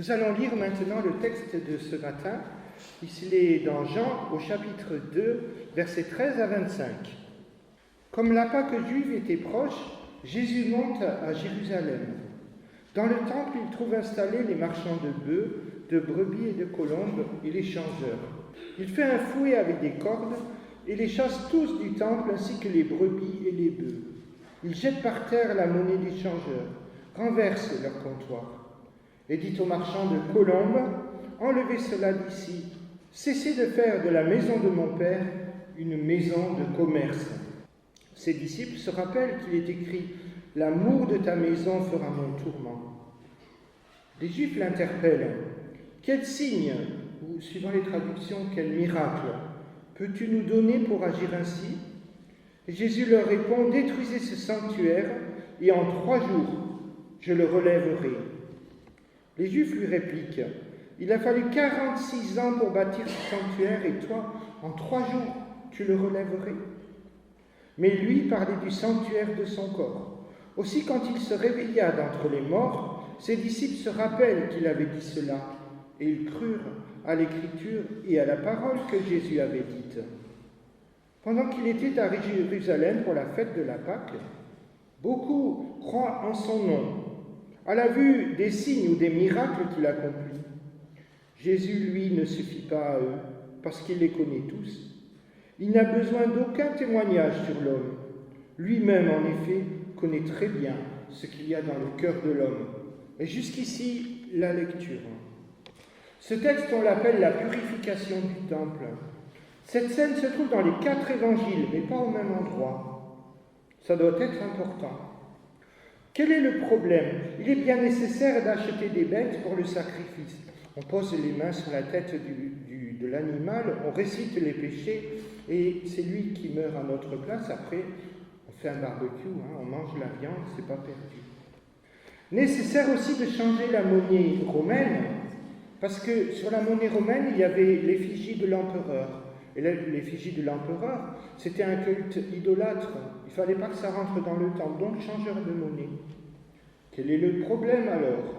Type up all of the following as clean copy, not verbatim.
Nous allons lire maintenant le texte de ce matin. Il est dans Jean au chapitre 2, versets 13 à 25. Comme la Pâque juive était proche, Jésus monte à Jérusalem. Dans le temple, il trouve installés les marchands de bœufs, de brebis et de colombes et les changeurs. Il fait un fouet avec des cordes et les chasse tous du temple ainsi que les brebis et les bœufs. Il jette par terre la monnaie des changeurs, renverse leur comptoir et dit aux marchands de colombes, « Enlevez cela d'ici, cessez de faire de la maison de mon Père une maison de commerce. » Ses disciples se rappellent qu'il est écrit « L'amour de ta maison fera mon tourment. » Les Juifs l'interpellent. « Quel signe, ou suivant les traductions, quel miracle, peux-tu nous donner pour agir ainsi ?» Et Jésus leur répond « Détruisez ce sanctuaire, et en 3 jours, je le relèverai. » Les Juifs lui répliquent « Il a fallu 46 ans pour bâtir ce sanctuaire, et toi, en 3 jours, tu le relèverais ?» Mais lui parlait du sanctuaire de son corps. Aussi, quand il se réveilla d'entre les morts, ses disciples se rappellent qu'il avait dit cela, et ils crurent à l'écriture et à la parole que Jésus avait dite. Pendant qu'il était à Jérusalem pour la fête de la Pâque, beaucoup croient en son nom, à la vue des signes ou des miracles qu'il accomplit. Jésus, lui, ne suffit pas à eux, parce qu'il les connaît tous. Il n'a besoin d'aucun témoignage sur l'homme. Lui-même, en effet, connaît très bien ce qu'il y a dans le cœur de l'homme. Et jusqu'ici, la lecture. Ce texte, on l'appelle la purification du temple. Cette scène se trouve dans les 4 évangiles, mais pas au même endroit. Ça doit être important. Quel est le problème ? Il est bien nécessaire d'acheter des bêtes pour le sacrifice. On pose les mains sur la tête de l'animal, on récite les péchés, et c'est lui qui meurt à notre place. Après, on fait un barbecue, on mange la viande, c'est pas perdu. Nécessaire aussi de changer la monnaie romaine, parce que sur la monnaie romaine, il y avait l'effigie de l'empereur. Et l'effigie de l'empereur, c'était un culte idolâtre. Il ne fallait pas que ça rentre dans le temple, donc changeur de monnaie. Quel est le problème alors ?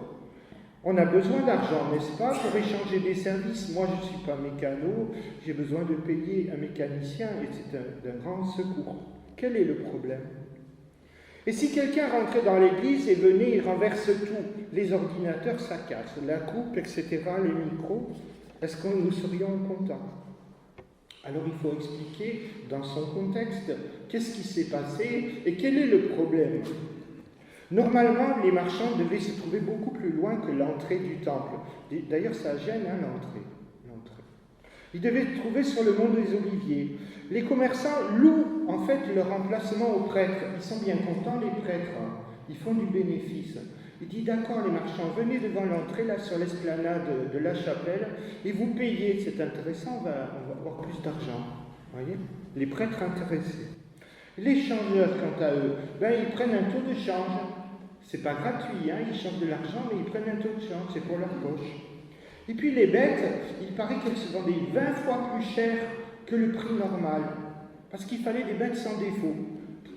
On a besoin d'argent, n'est-ce pas, pour échanger des services. Moi, je ne suis pas mécano, j'ai besoin de payer un mécanicien, et c'est d'un grand secours. Quel est le problème ? Et si quelqu'un rentrait dans l'église et venait, il renverse tout, les ordinateurs, ça casse, la coupe, etc., les micros, est-ce que nous serions contents ? Alors il faut expliquer dans son contexte qu'est-ce qui s'est passé et quel est le problème. Normalement, les marchands devaient se trouver beaucoup plus loin que l'entrée du temple. D'ailleurs, ça gêne l'entrée. Ils devaient se trouver sur le mont des Oliviers. Les commerçants louent en fait leur emplacement aux prêtres. Ils sont bien contents, les prêtres. Ils font du bénéfice. Il dit, d'accord, les marchands, venez devant l'entrée, là, sur l'esplanade de la chapelle, et vous payez. C'est intéressant, on va avoir plus d'argent. Voyez ? Les prêtres intéressés. Les changeurs, quant à eux, ils prennent un taux de change. C'est pas gratuit, ils changent de l'argent, mais ils prennent un taux de change, c'est pour leur poche. Et puis les bêtes, il paraît qu'elles se vendaient 20 fois plus cher que le prix normal, parce qu'il fallait des bêtes sans défaut,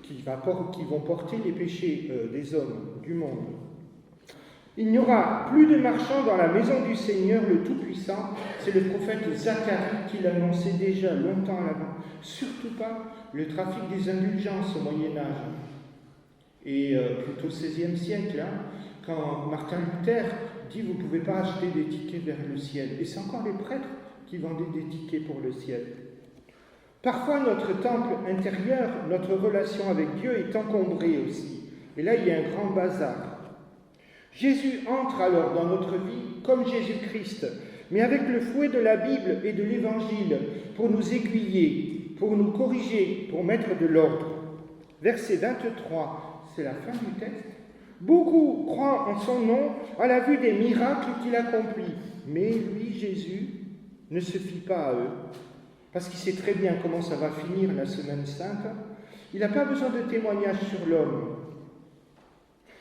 qui vont porter les péchés des hommes, du monde. Il n'y aura plus de marchands dans la maison du Seigneur, le Tout-Puissant. C'est le prophète Zacharie qui l'annonçait déjà longtemps à l'avant. Surtout pas le trafic des indulgences au Moyen-Âge. Et plutôt au XVIe siècle, quand Martin Luther dit « Vous ne pouvez pas acheter des tickets vers le ciel ». Et c'est encore les prêtres qui vendaient des tickets pour le ciel. Parfois, notre temple intérieur, notre relation avec Dieu est encombrée aussi. Et là, il y a un grand bazar. Jésus entre alors dans notre vie comme Jésus-Christ, mais avec le fouet de la Bible et de l'Évangile pour nous aiguiller, pour nous corriger, pour mettre de l'ordre. Verset 23, c'est la fin du texte. Beaucoup croient en son nom à la vue des miracles qu'il accomplit, mais lui, Jésus, ne se fie pas à eux, parce qu'il sait très bien comment ça va finir la semaine sainte. Il n'a pas besoin de témoignages sur l'homme.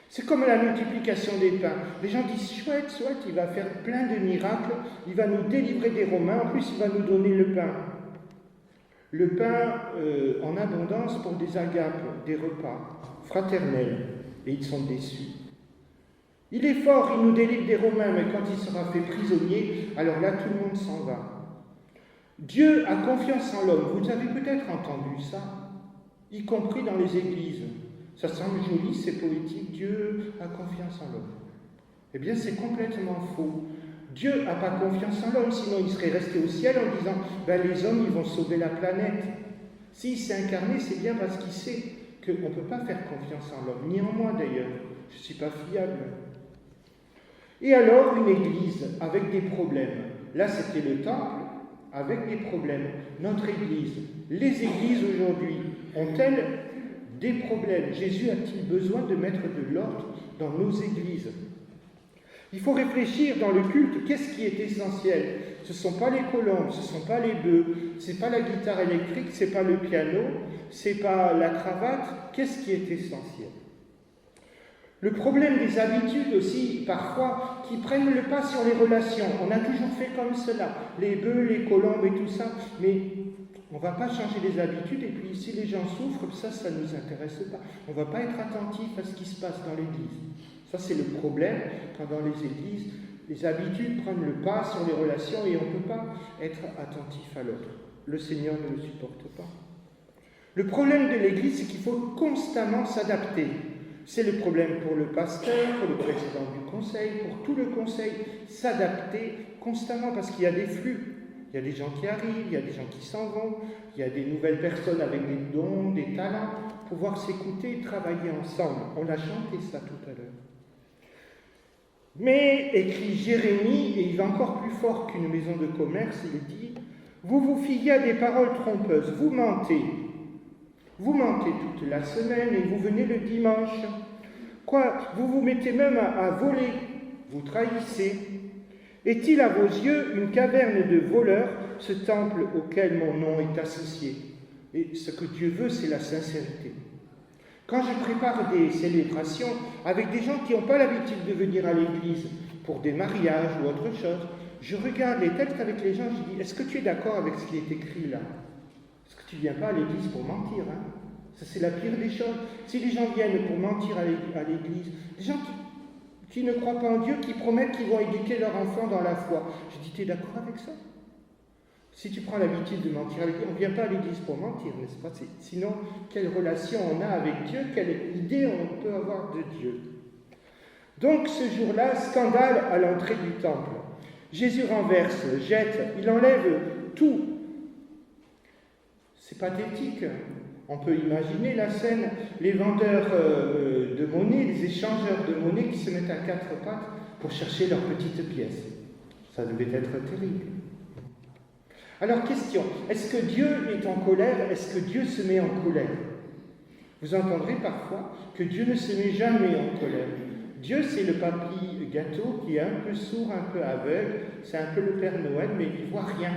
C'est comme la multiplication des pains. Les gens disent, chouette, il va faire plein de miracles, il va nous délivrer des Romains, en plus il va nous donner le pain. Le pain en abondance pour des agapes, des repas fraternels, et ils sont déçus. Il est fort, il nous délivre des Romains, mais quand il sera fait prisonnier, alors là, tout le monde s'en va. Dieu a confiance en l'homme. Vous avez peut-être entendu ça, y compris dans les églises. Ça semble joli, c'est poétique. Dieu a confiance en l'homme. Eh bien, c'est complètement faux. Dieu n'a pas confiance en l'homme, sinon il serait resté au ciel en disant les hommes, ils vont sauver la planète. S'il s'est incarné, c'est bien parce qu'il sait qu'on ne peut pas faire confiance en l'homme, ni en moi d'ailleurs. Je ne suis pas fiable. Et alors, une église avec des problèmes. Là, c'était le temple avec des problèmes. Notre église, les églises aujourd'hui, ont-elles des problèmes? Jésus a-t-il besoin de mettre de l'ordre dans nos églises? Il faut réfléchir dans le culte, qu'est-ce qui est essentiel? Ce ne sont pas les colombes, ce ne sont pas les bœufs, ce n'est pas la guitare électrique, ce n'est pas le piano, ce n'est pas la cravate. Qu'est-ce qui est essentiel? Le problème des habitudes aussi, parfois, qui prennent le pas sur les relations. On a toujours fait comme cela, les bœufs, les colombes et tout ça, mais on ne va pas changer les habitudes, et puis si les gens souffrent, ça ne nous intéresse pas. On ne va pas être attentif à ce qui se passe dans l'Église. Ça, c'est le problème, quand dans les églises, les habitudes prennent le pas sur les relations et on ne peut pas être attentif à l'autre. Le Seigneur ne le supporte pas. Le problème de l'Église, c'est qu'il faut constamment s'adapter. C'est le problème pour le pasteur, pour le président du conseil, pour tout le conseil, s'adapter constamment parce qu'il y a des flux. Il y a des gens qui arrivent, il y a des gens qui s'en vont, il y a des nouvelles personnes avec des dons, des talents, pouvoir s'écouter et travailler ensemble. On a chanté ça tout à l'heure. Mais, écrit Jérémie, et il va encore plus fort qu'une maison de commerce, il dit « Vous vous fiez à des paroles trompeuses, vous mentez. Vous mentez toute la semaine et vous venez le dimanche. Quoi, vous vous mettez même à voler, vous trahissez. Est-il à vos yeux une caverne de voleurs, ce temple auquel mon nom est associé ?» Et ce que Dieu veut, c'est la sincérité. Quand je prépare des célébrations avec des gens qui n'ont pas l'habitude de venir à l'église pour des mariages ou autre chose, je regarde les textes avec les gens, je dis, est-ce que tu es d'accord avec ce qui est écrit là? Parce que tu ne viens pas à l'église pour mentir, hein? Ça, c'est la pire des choses. Si les gens viennent pour mentir à l'église, des gens qui ne croient pas en Dieu, qui promettent qu'ils vont éduquer leurs enfants dans la foi, je dis, tu es d'accord avec ça? Si tu prends l'habitude de mentir à l'église, on ne vient pas à l'église pour mentir, n'est-ce pas? Sinon, quelle relation on a avec Dieu, quelle idée on peut avoir de Dieu? Donc, ce jour-là, scandale à l'entrée du temple. Jésus renverse, jette, il enlève tout. C'est pathétique. On peut imaginer la scène, les vendeurs de monnaie, les échangeurs de monnaie qui se mettent à quatre pattes pour chercher leurs petites pièces. Ça devait être terrible. Alors, question, est-ce que Dieu est en colère? Est-ce que Dieu se met en colère? Vous entendrez parfois que Dieu ne se met jamais en colère. Dieu, c'est le papy gâteau qui est un peu sourd, un peu aveugle, c'est un peu le Père Noël, mais il ne voit rien.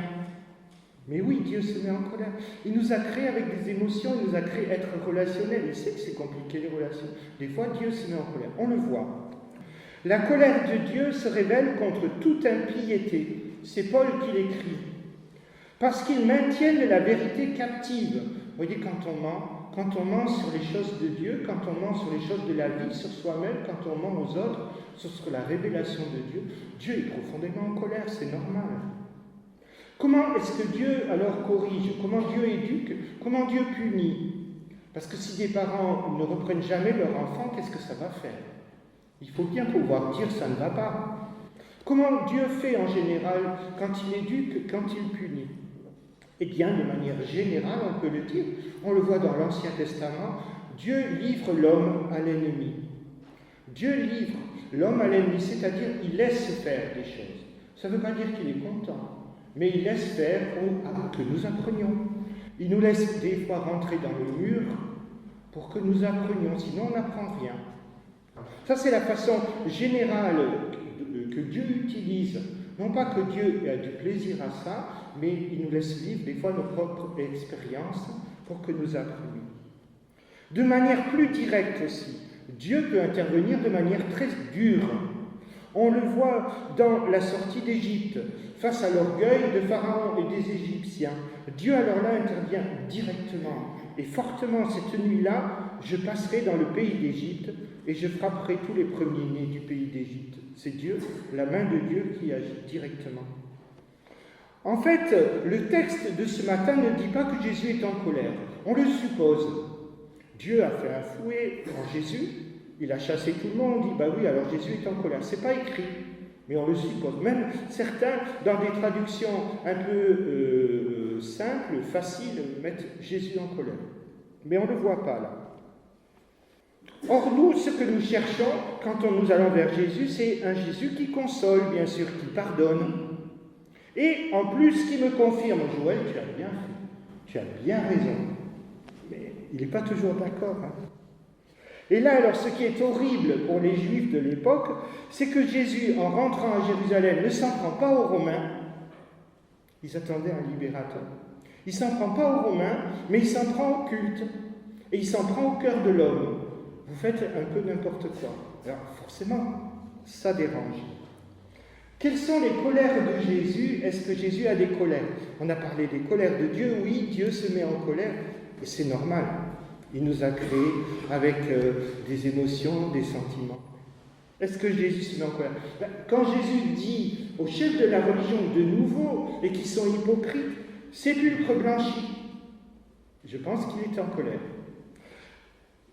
Mais oui, Dieu se met en colère. Il nous a créés avec des émotions, il nous a créés être relationnels. Il sait que c'est compliqué les relations. Des fois, Dieu se met en colère. On le voit. La colère de Dieu se révèle contre toute impiété. C'est Paul qui l'écrit. Parce qu'ils maintiennent la vérité captive. Vous voyez, quand on ment sur les choses de Dieu, quand on ment sur les choses de la vie, sur soi-même, quand on ment aux autres, sur la révélation de Dieu, Dieu est profondément en colère, c'est normal. Comment est-ce que Dieu alors corrige? Comment Dieu éduque? Comment Dieu punit? Parce que si des parents ne reprennent jamais leur enfant, qu'est-ce que ça va faire? Il faut bien pouvoir dire ça ne va pas. Comment Dieu fait en général quand il éduque, quand il punit? Eh bien, de manière générale, on peut le dire, on le voit dans l'Ancien Testament, Dieu livre l'homme à l'ennemi. Dieu livre l'homme à l'ennemi, c'est-à-dire il laisse faire des choses. Ça ne veut pas dire qu'il est content, mais il laisse faire pour que nous apprenions. Il nous laisse des fois rentrer dans le mur pour que nous apprenions, sinon on n'apprend rien. Ça, c'est la façon générale que Dieu utilise. Non pas que Dieu a du plaisir à ça, mais il nous laisse vivre des fois nos propres expériences pour que nous apprenions. De manière plus directe aussi, Dieu peut intervenir de manière très dure. On le voit dans la sortie d'Égypte, face à l'orgueil de Pharaon et des Égyptiens. Dieu alors là intervient directement. et fortement cette nuit-là, je passerai dans le pays d'Égypte et je frapperai tous les premiers-nés du pays d'Égypte. C'est Dieu, la main de Dieu qui agit directement. En fait, le texte de ce matin ne dit pas que Jésus est en colère. On le suppose. Dieu a fait un fouet en Jésus, il a chassé tout le monde, on dit, bah oui, alors Jésus est en colère. C'est pas écrit, mais on le suppose. Même certains, dans des traductions un peu simples, faciles, mettent Jésus en colère. Mais on ne le voit pas là. Or, nous, ce que nous cherchons, quand nous allons vers Jésus, c'est un Jésus qui console, bien sûr, qui pardonne. Et en plus, qui me confirme, Joël, tu as bien fait, tu as bien raison. Mais il n'est pas toujours d'accord. Et là, alors, ce qui est horrible pour les Juifs de l'époque, c'est que Jésus, en rentrant à Jérusalem, ne s'en prend pas aux Romains. Ils attendaient un libérateur. Il ne s'en prend pas aux Romains, mais il s'en prend au culte. Et il s'en prend au cœur de l'homme. Vous faites un peu n'importe quoi. Alors, forcément, ça dérange. Quelles sont les colères de Jésus? Est-ce que Jésus a des colères? On a parlé des colères de Dieu. Oui, Dieu se met en colère. Et c'est normal. Il nous a créés avec des émotions, des sentiments. Est-ce que Jésus se met en colère? Quand Jésus dit aux chefs de la religion de nouveau, et qui sont hypocrites, sépulcre blanchi, je pense qu'il est en colère.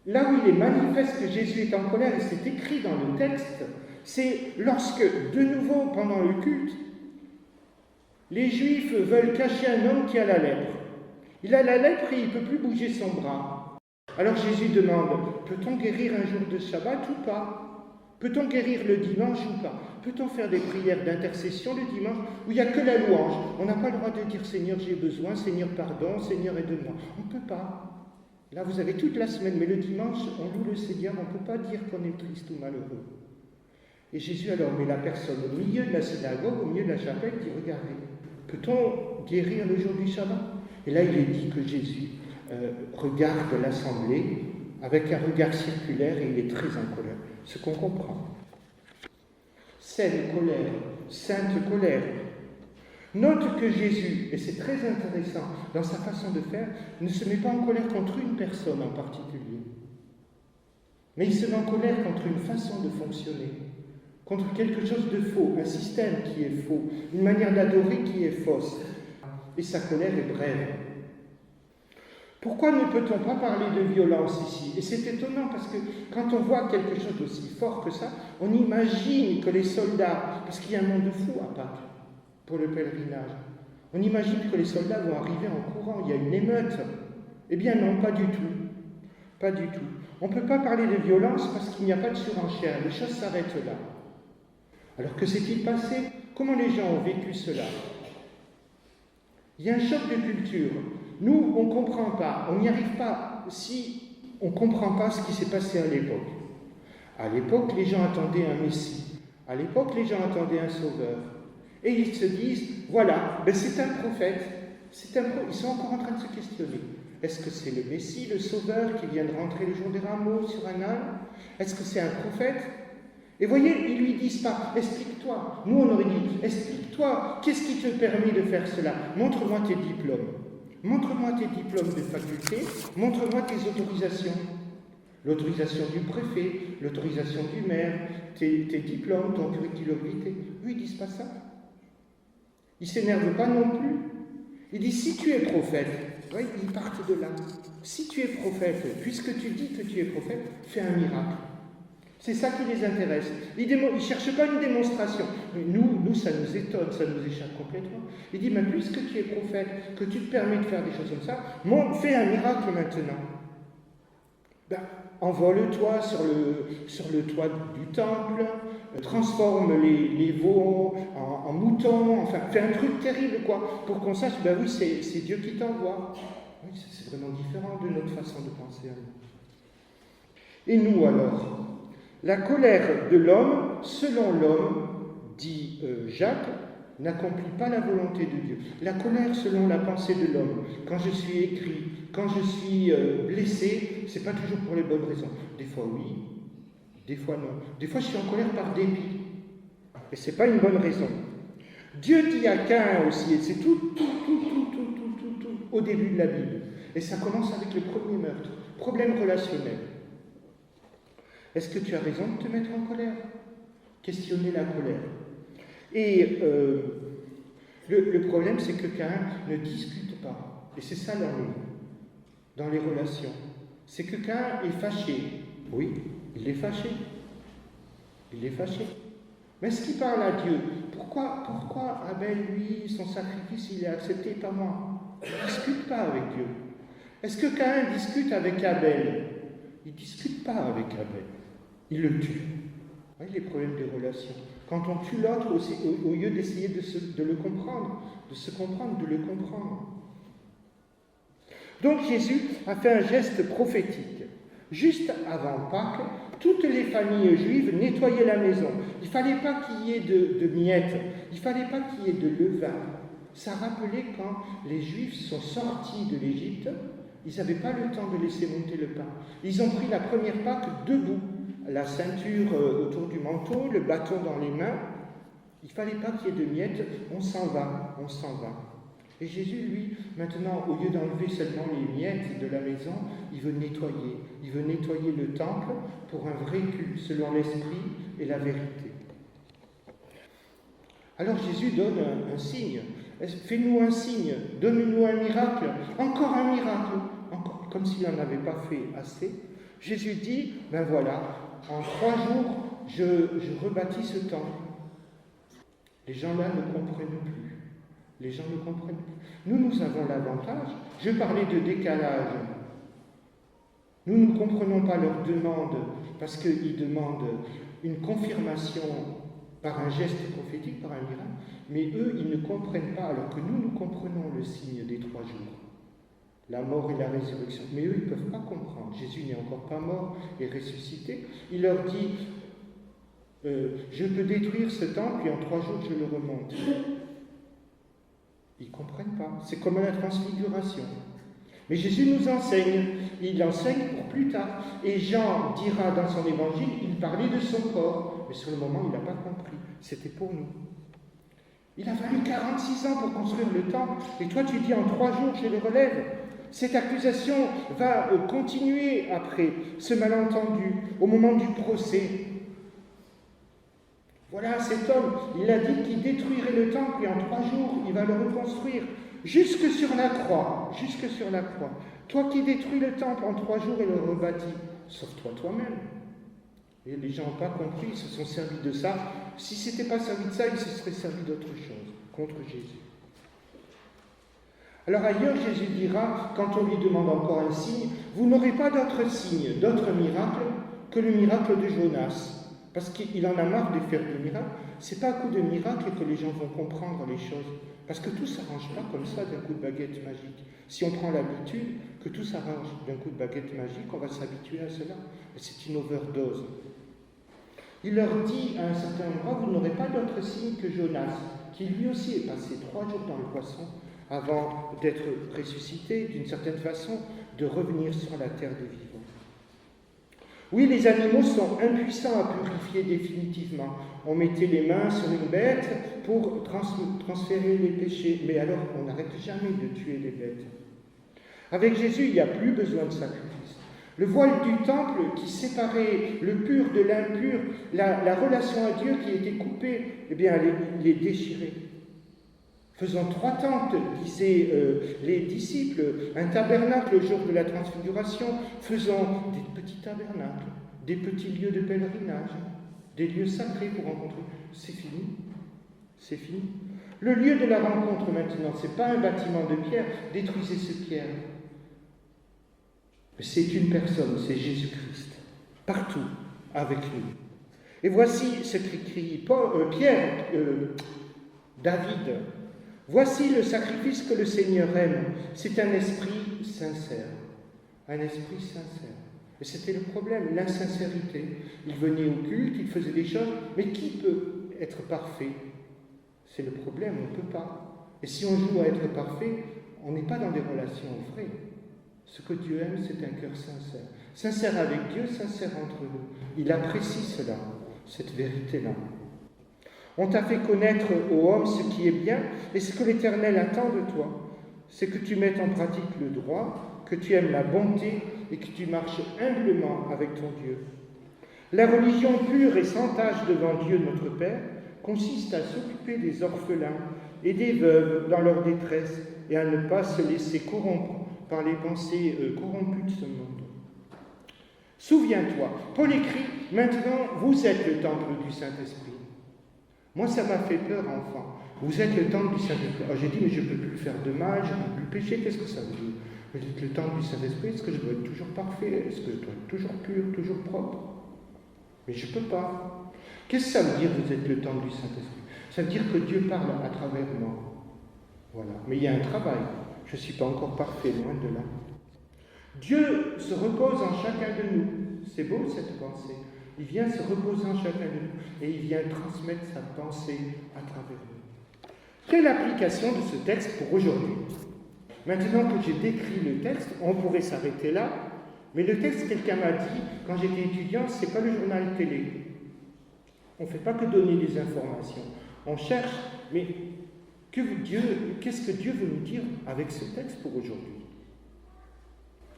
Là où il est manifeste que Jésus est en colère, et c'est écrit dans le texte, c'est lorsque, de nouveau, pendant le culte, les Juifs veulent cacher un homme qui a la lèpre. Il a la lèpre et il ne peut plus bouger son bras. Alors Jésus demande, peut-on guérir un jour de Shabbat ou pas? Peut-on guérir le dimanche ou pas? Peut-on faire des prières d'intercession le dimanche où il n'y a que la louange? On n'a pas le droit de dire Seigneur j'ai besoin, Seigneur pardon, Seigneur aide-moi. On ne peut pas. Là vous avez toute la semaine, mais le dimanche on loue le Seigneur, on ne peut pas dire qu'on est triste ou malheureux. Et Jésus alors met la personne au milieu de la synagogue, au milieu de la chapelle, dit regardez, peut-on guérir le jour du Shabbat? Et là il est dit que Jésus regarde l'assemblée avec un regard circulaire et il est très en colère. Ce qu'on comprend. Sainte colère, sainte colère. Note que Jésus, et c'est très intéressant dans sa façon de faire, ne se met pas en colère contre une personne en particulier. Mais il se met en colère contre une façon de fonctionner, contre quelque chose de faux, un système qui est faux, une manière d'adorer qui est fausse. Et sa colère est brève. Pourquoi ne peut-on pas parler de violence ici? Et c'est étonnant parce que quand on voit quelque chose d'aussi fort que ça, on imagine que les soldats, parce qu'il y a un monde fou à Pâques pour le pèlerinage, on imagine que les soldats vont arriver en courant, il y a une émeute. Eh bien non, pas du tout. Pas du tout. On ne peut pas parler de violence parce qu'il n'y a pas de surenchère, les choses s'arrêtent là. Alors que s'est-il passé? Comment les gens ont vécu cela? Il y a un choc de culture. Nous, on ne comprend pas, on n'y arrive pas si on ne comprend pas ce qui s'est passé à l'époque. À l'époque, les gens attendaient un Messie. À l'époque, les gens attendaient un Sauveur. Et ils se disent, voilà, ben c'est un prophète. Ils sont encore en train de se questionner. Est-ce que c'est le Messie, le Sauveur, qui vient de rentrer le jour des rameaux sur un âne? Est-ce que c'est un prophète? Et voyez, ils ne lui disent pas, explique-toi. Nous, on aurait dit, explique-toi, qu'est-ce qui te permet de faire cela? Montre-moi tes diplômes. Montre-moi tes diplômes de faculté, montre-moi tes autorisations. L'autorisation du préfet, l'autorisation du maire, tes diplômes, ton curriculum vitae. Eux, ils ne disent pas ça. Ils ne s'énervent pas non plus. Ils disent, si tu es prophète, oui, ils partent de là. Si tu es prophète, puisque tu dis que tu es prophète, fais un miracle. C'est ça qui les intéresse. Ils ne cherchent pas une démonstration. Nous, ça nous étonne, ça nous échappe complètement. Il dit, mais puisque tu es prophète, que tu te permets de faire des choses comme ça, fais un miracle maintenant. Ben, envole-toi sur le toit du temple, transforme les veaux en moutons, enfin, fais un truc terrible, quoi, pour qu'on sache, ben oui, c'est Dieu qui t'envoie. Oui, c'est vraiment différent de notre façon de penser à nous. Et nous, alors? La colère de l'homme, selon l'homme, dit Jacques, n'accomplit pas la volonté de Dieu. La colère selon la pensée de l'homme, quand je suis écrit, quand je suis blessé, c'est pas toujours pour les bonnes raisons. Des fois oui, des fois non. Des fois je suis en colère par dépit. Et c'est pas une bonne raison. Dieu dit à Caïn aussi, et c'est tout au début de la Bible. Et ça commence avec le premier meurtre, problème relationnel. Est-ce que tu as raison de te mettre en colère? Questionner la colère. Et le problème, c'est que Caïn ne discute pas. Et c'est ça l'ennui dans les relations. C'est que Caïn est fâché. Oui, il est fâché. Il est fâché. Mais est-ce qu'il parle à Dieu? Pourquoi Abel, lui, son sacrifice, il est accepté, pas moi? Il ne discute pas avec Dieu. Est-ce que Caïn discute avec Abel? Il ne discute pas avec Abel. Il le tue. Vous voyez les problèmes des relations. Quand on tue l'autre, au lieu d'essayer de le comprendre, de se comprendre, de le comprendre. Donc Jésus a fait un geste prophétique. Juste avant Pâques, toutes les familles juives nettoyaient la maison. Il ne fallait pas qu'il y ait de miettes, il ne fallait pas qu'il y ait de levain. Ça rappelait quand les Juifs sont sortis de l'Égypte, ils n'avaient pas le temps de laisser monter le pain. Ils ont pris la première Pâque debout, la ceinture autour du manteau, le bâton dans les mains. Il ne fallait pas qu'il y ait de miettes, on s'en va. Et Jésus, lui, maintenant, au lieu d'enlever seulement les miettes de la maison, il veut nettoyer. Il veut nettoyer le temple pour un vrai culte, selon l'esprit et la vérité. Alors Jésus donne un signe. Fais-nous un signe, donne-nous un miracle, encore un miracle, encore, comme s'il n'en avait pas fait assez. Jésus dit, ben voilà, en 3 jours, je rebâtis ce temple. Les gens là ne comprennent plus. Les gens ne comprennent plus. Nous avons l'avantage, je parlais de décalage. Nous ne comprenons pas leurs demandes parce qu'ils demandent une confirmation par un geste prophétique, par un miracle, mais eux, ils ne comprennent pas, alors que nous comprenons le signe des 3 jours, la mort et la résurrection. Mais eux, ils ne peuvent pas comprendre. Jésus n'est encore pas mort et ressuscité. Il leur dit, je peux détruire ce temple et en 3 jours, je le remonte. Ils ne comprennent pas. C'est comme la transfiguration. Mais Jésus nous enseigne. Il enseigne pour plus tard. Et Jean dira dans son évangile, il parlait de son corps. Mais sur le moment, il n'a pas compris. C'était pour nous. Il a fallu 46 ans pour construire le temple. Et toi, tu dis en 3 jours, je le relève. Cette accusation va continuer après ce malentendu, au moment du procès. Voilà, cet homme, il a dit qu'il détruirait le temple et en 3 jours, il va le reconstruire. Jusque sur la croix, jusque sur la croix. Toi qui détruis le temple en 3 jours et le rebâtis, sauve-toi toi-même. Et les gens n'ont pas compris, ils se sont servis de ça. Si ce n'était pas servi de ça, ils se seraient servis d'autre chose, contre Jésus. Alors ailleurs, Jésus dira, quand on lui demande encore un signe, vous n'aurez pas d'autre signe, d'autre miracle que le miracle de Jonas. Parce qu'il en a marre de faire des miracles. Ce n'est pas à coup de miracle que les gens vont comprendre les choses. Parce que tout ne s'arrange pas comme ça d'un coup de baguette magique. Si on prend l'habitude que tout s'arrange d'un coup de baguette magique, on va s'habituer à cela. Et c'est une overdose. Il leur dit à un certain endroit, vous n'aurez pas d'autre signe que Jonas, qui lui aussi est passé 3 jours dans le poisson avant d'être ressuscité, d'une certaine façon, de revenir sur la terre des vivants. Oui, les animaux sont impuissants à purifier définitivement. On mettait les mains sur une bête pour transférer les péchés, mais alors on n'arrête jamais de tuer les bêtes. Avec Jésus, il n'y a plus besoin de sacrifice. Le voile du temple qui séparait le pur de l'impur, la relation à Dieu qui était coupée, eh bien, il est déchiré. Faisons 3 tentes, disaient les disciples, un tabernacle le jour de la transfiguration. Faisons des petits tabernacles, des petits lieux de pèlerinage, des lieux sacrés pour rencontrer. C'est fini. C'est fini. Le lieu de la rencontre maintenant, ce n'est pas un bâtiment de pierre, détruisez ce pierre. C'est une personne, c'est Jésus-Christ, partout, avec nous. Et voici ce qu'écrit David. Voici le sacrifice que le Seigneur aime. C'est un esprit sincère. Un esprit sincère. Et c'était le problème, l'insincérité. Il venait au culte, il faisait des choses, mais qui peut être parfait? C'est le problème, on ne peut pas. Et si on joue à être parfait, on n'est pas dans des relations vraies. Ce que Dieu aime, c'est un cœur sincère. Sincère avec Dieu, sincère entre nous. Il apprécie cela, cette vérité-là. On t'a fait connaître, ô homme, ce qui est bien, et ce que l'Éternel attend de toi, c'est que tu mettes en pratique le droit, que tu aimes la bonté et que tu marches humblement avec ton Dieu. La religion pure et sans tache devant Dieu notre Père consiste à s'occuper des orphelins et des veuves dans leur détresse et à ne pas se laisser corrompre par les pensées corrompues de ce monde. Souviens-toi, Paul écrit, maintenant vous êtes le temple du Saint-Esprit. Moi ça m'a fait peur enfant. Vous êtes le temple du Saint-Esprit. Alors j'ai dit, mais je ne peux plus faire de mal, je ne peux plus pécher, qu'est-ce que ça veut dire? Vous êtes le temple du Saint-Esprit, est-ce que je dois être toujours parfait? Est-ce que je dois être toujours pur, toujours propre? Mais je ne peux pas. Qu'est-ce que ça veut dire, vous êtes le temple du Saint-Esprit? Ça veut dire que Dieu parle à travers moi. Voilà. Mais il y a un travail. Je ne suis pas encore parfait, loin de là. Dieu se repose en chacun de nous. C'est beau cette pensée. Il vient se reposer en chacun de nous et il vient transmettre sa pensée à travers nous. Quelle application de ce texte pour aujourd'hui? Maintenant que j'ai décrit le texte, on pourrait s'arrêter là, mais le texte, quelqu'un m'a dit, quand j'étais étudiant, ce n'est pas le journal télé. On ne fait pas que donner des informations. On cherche, mais qu'est-ce que Dieu veut nous dire avec ce texte pour aujourd'hui?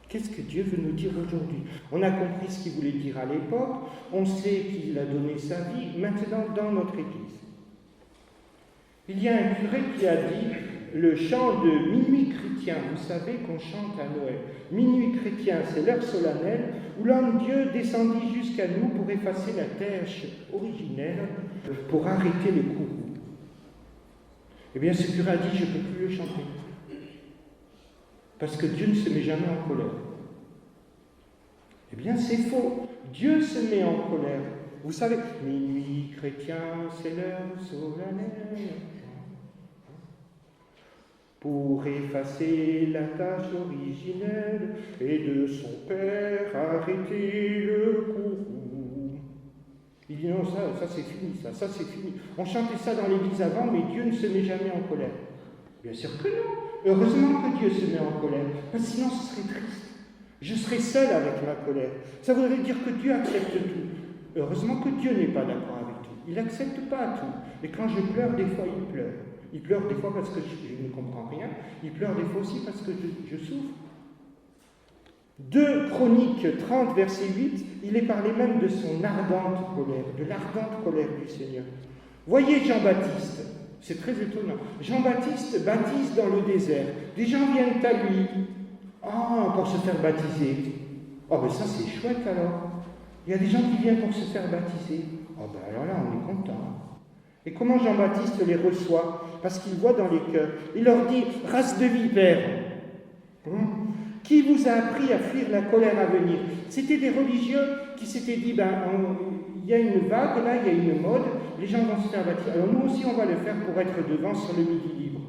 Qu'est-ce que Dieu veut nous dire aujourd'hui? On a compris ce qu'il voulait dire à l'époque, on sait qu'il a donné sa vie, maintenant dans notre Église. Il y a un curé qui a dit le chant de minuit chrétien, vous savez qu'on chante à Noël. Minuit chrétien, c'est l'heure solennelle où l'homme Dieu descendit jusqu'à nous pour effacer la tâche originelle, pour arrêter le courroux. Eh bien, ce curé a dit, je ne peux plus le chanter. Parce que Dieu ne se met jamais en colère. Eh bien, c'est faux. Dieu se met en colère. Vous savez, minuit chrétien, c'est l'heure solennelle. Pour effacer la tâche originelle et de son père arrêter le courroux. Il dit non, ça c'est fini, ça c'est fini. On chantait ça dans l'église avant, mais Dieu ne se met jamais en colère. Bien sûr que non. Heureusement que Dieu se met en colère, parce que sinon ce serait triste. Je serais seul avec ma colère. Ça voudrait dire que Dieu accepte tout. Heureusement que Dieu n'est pas d'accord avec tout. Il n'accepte pas tout. Et quand je pleure, des fois il pleure. Il pleure des fois parce que je ne comprends rien. Il pleure des fois aussi parce que je souffre. 2 Chroniques 30, verset 8, il est parlé même de son ardente colère, de l'ardente colère du Seigneur. Voyez Jean-Baptiste, c'est très étonnant. Jean-Baptiste baptise dans le désert. Des gens viennent à lui. Pour se faire baptiser. Ben ça c'est chouette alors. Il y a des gens qui viennent pour se faire baptiser. Alors là on est content. Et comment Jean-Baptiste les reçoit? Parce qu'il voit dans les cœurs. Il leur dit, race de vipères, qui vous a appris à fuir la colère à venir? C'était des religieux qui s'étaient dit, il y a une vague, là, il y a une mode, les gens vont se faire baptiser. Alors nous aussi, on va le faire pour être devant sur le midi libre.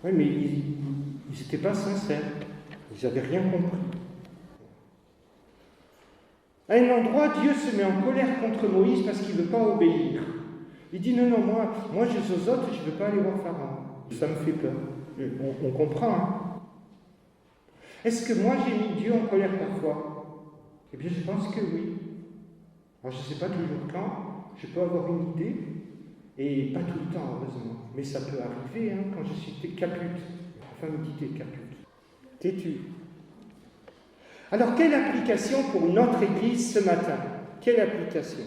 Oui, mais ils n'étaient pas sincères. Ils n'avaient rien compris. À un endroit, Dieu se met en colère contre Moïse parce qu'il ne veut pas obéir. Il dit, non, moi je zozote, je ne veux pas aller voir Pharaon. Ça me fait peur. On comprend, hein? Est-ce que moi j'ai mis Dieu en colère parfois? Eh bien, je pense que oui. Alors, je ne sais pas toujours quand, je peux avoir une idée, et pas tout le temps, heureusement. Mais ça peut arriver, hein, quand je suis capute. Enfin, me dit t'es capute. Têtu. Alors, quelle application pour notre Église ce matin? Quelle application?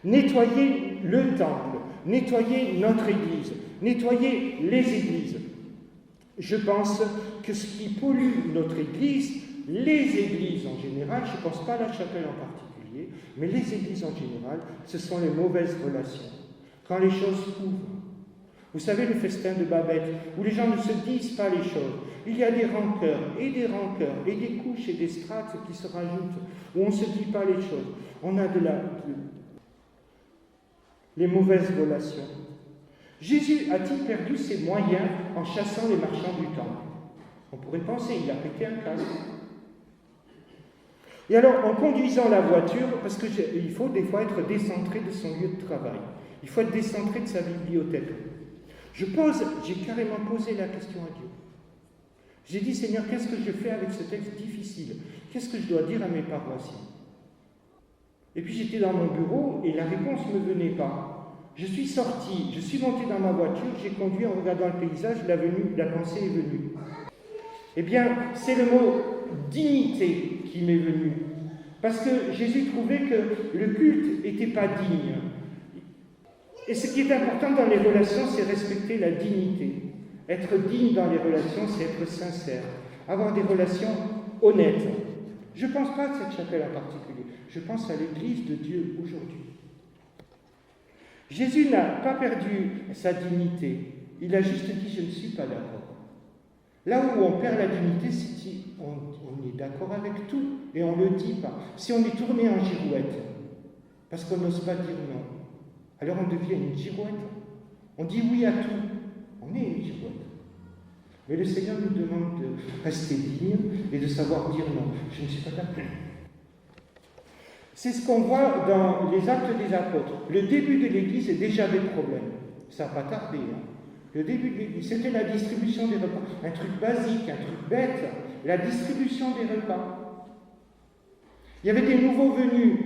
Nettoyer le temple, nettoyer notre Église, nettoyer les églises. Je pense que ce qui pollue notre Église, les églises en général, je ne pense pas à la chapelle en particulier, mais les églises en général, ce sont les mauvaises relations. Quand les choses couvrent. Vous savez, le festin de Babel, où les gens ne se disent pas les choses. Il y a des rancœurs, et des couches et des strates qui se rajoutent, où on ne se dit pas les choses. On a les mauvaises relations. Jésus a-t-il perdu ses moyens en chassant les marchands du temple? On pourrait penser, il a pété un câble. Et alors, en conduisant la voiture, parce qu'il faut des fois être décentré de son lieu de travail, il faut être décentré de sa bibliothèque. J'ai carrément posé la question à Dieu. J'ai dit, Seigneur, qu'est-ce que je fais avec ce texte difficile? Qu'est-ce que je dois dire à mes paroissiens? Et puis j'étais dans mon bureau et la réponse ne me venait pas. Je suis sorti, je suis monté dans ma voiture, j'ai conduit en regardant le paysage, la pensée est venue. Eh bien, c'est le mot dignité qui m'est venu. Parce que Jésus trouvait que le culte n'était pas digne. Et ce qui est important dans les relations, c'est respecter la dignité. Être digne dans les relations, c'est être sincère. Avoir des relations honnêtes. Je ne pense pas à cette chapelle en particulier. Je pense à l'Église de Dieu aujourd'hui. Jésus n'a pas perdu sa dignité. Il a juste dit « je ne suis pas d'accord ». Là où on perd la dignité, c'est si on est d'accord avec tout et on ne le dit pas. Si on est tourné en girouette, parce qu'on n'ose pas dire non, alors on devient une girouette. On dit oui à tout. On est une girouette. Mais le Seigneur nous demande de rester digne et de savoir dire non. Je ne suis pas d'accord. C'est ce qu'on voit dans les Actes des Apôtres. Le début de l'Église est déjà des problèmes. Ça n'a pas tardé. Le début de l'Église, c'était la distribution des repas. Un truc basique, un truc bête. La distribution des repas. Il y avait des nouveaux venus.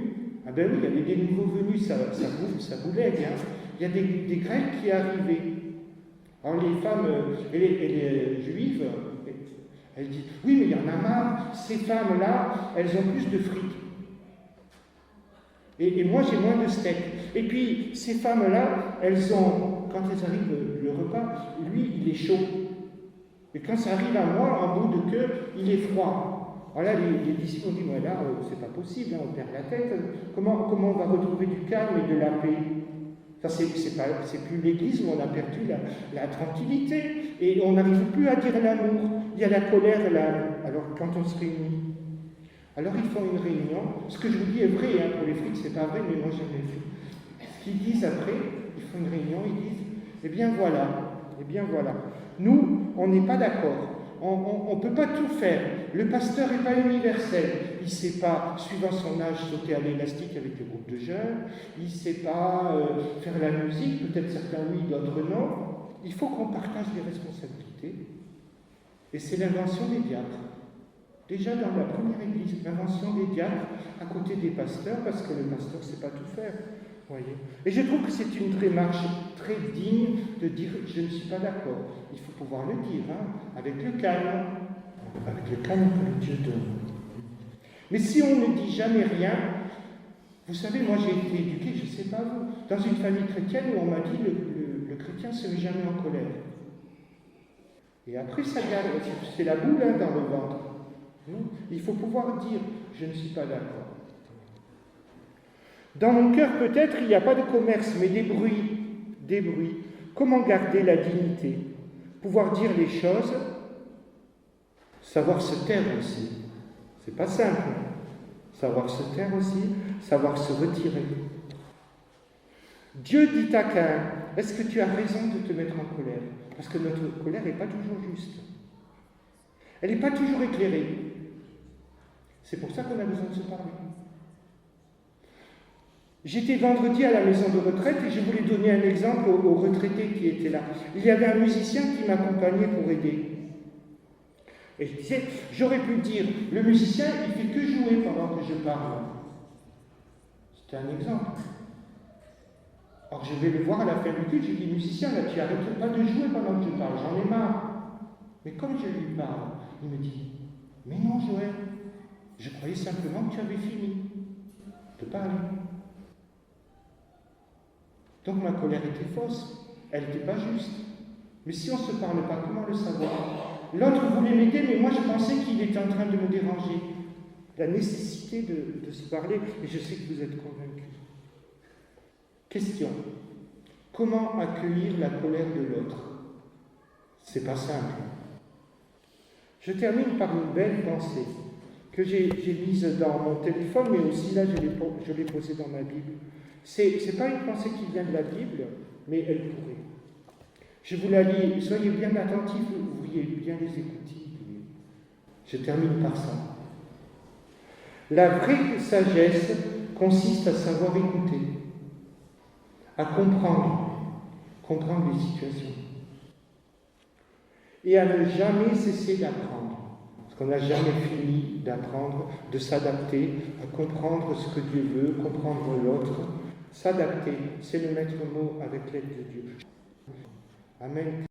Ah ben oui, il y avait des nouveaux venus, ça boulait bien. Il y a des Grecs qui arrivaient. Alors les femmes et les juives, elles disent « Oui, mais il y en a marre, ces femmes-là, elles ont plus de frites. Et moi, j'ai moins de steak. Et puis, ces femmes-là, elles ont, quand elles arrivent le repas, lui, il est chaud. Et quand ça arrive à moi, en bout de queue, il est froid. Alors là, les disciples ont dit, mais là, c'est pas possible, on perd la tête. Comment on va retrouver du calme et de la paix? Ça, c'est plus l'Église où on a perdu la tranquillité. Et on n'arrive plus à dire l'amour. Il y a la colère, alors quand on se réunit. Alors ils font une réunion. Ce que je vous dis est vrai, pour les frites, c'est pas vrai, mais moi j'aime les frites. Ce qu'ils disent après, ils font une réunion, ils disent, eh bien voilà, nous, on n'est pas d'accord. On ne peut pas tout faire. Le pasteur n'est pas universel. Il ne sait pas, suivant son âge, sauter à l'élastique avec le groupe de jeunes. Il ne sait pas faire la musique, peut-être certains oui, d'autres non. Il faut qu'on partage les responsabilités. Et c'est l'invention des diacres. Déjà dans la première église, l'invention des diacres à côté des pasteurs, parce que le pasteur ne sait pas tout faire. Voyez. Et je trouve que c'est une démarche très digne de dire « je ne suis pas d'accord ». Il faut pouvoir le dire, avec le calme que Dieu donne. Mais si on ne dit jamais rien, vous savez, moi j'ai été éduqué, je ne sais pas vous, dans une famille chrétienne où on m'a dit le chrétien ne se met jamais en colère. Et après, ça garde, c'est la boule dans le ventre. Il faut pouvoir dire « je ne suis pas d'accord ». Dans mon cœur, peut-être, il n'y a pas de commerce, mais des bruits. Comment garder la dignité? Pouvoir dire les choses, savoir se taire aussi. C'est pas simple. Savoir se taire aussi, savoir se retirer. Dieu dit à Caïn, est-ce que tu as raison de te mettre en colère? Parce que notre colère n'est pas toujours juste. Elle n'est pas toujours éclairée. C'est pour ça qu'on a besoin de se parler. J'étais vendredi à la maison de retraite et je voulais donner un exemple aux retraités qui étaient là. Il y avait un musicien qui m'accompagnait pour aider. Et je disais, j'aurais pu dire, le musicien, il fait que jouer pendant que je parle. C'était un exemple. Alors je vais le voir à la fin du culte, je dis, musicien, là, tu n'arrêtes pas de jouer pendant que je parle, j'en ai marre. Mais comme je lui parle, il me dit, mais non, Joël, je croyais simplement que tu avais fini de parler. Donc ma colère était fausse, elle n'était pas juste. Mais si on ne se parle pas, comment le savoir? L'autre voulait m'aider, mais moi je pensais qu'il était en train de me déranger. La nécessité de se parler, et je sais que vous êtes convaincus. Question. Comment accueillir la colère de l'autre? C'est pas simple. Je termine par une belle pensée que j'ai mise dans mon téléphone, mais aussi là je l'ai posée dans ma Bible. C'est pas une pensée qui vient de la Bible, mais elle pourrait. Je vous la lis, soyez bien attentifs, vous pourriez bien les écouter. Je termine par ça. La vraie sagesse consiste à savoir écouter, à comprendre les situations, et à ne jamais cesser d'apprendre, parce qu'on n'a jamais fini d'apprendre, de s'adapter, à comprendre ce que Dieu veut, comprendre l'autre. S'adapter, c'est le maître mot avec l'aide de Dieu. Amen.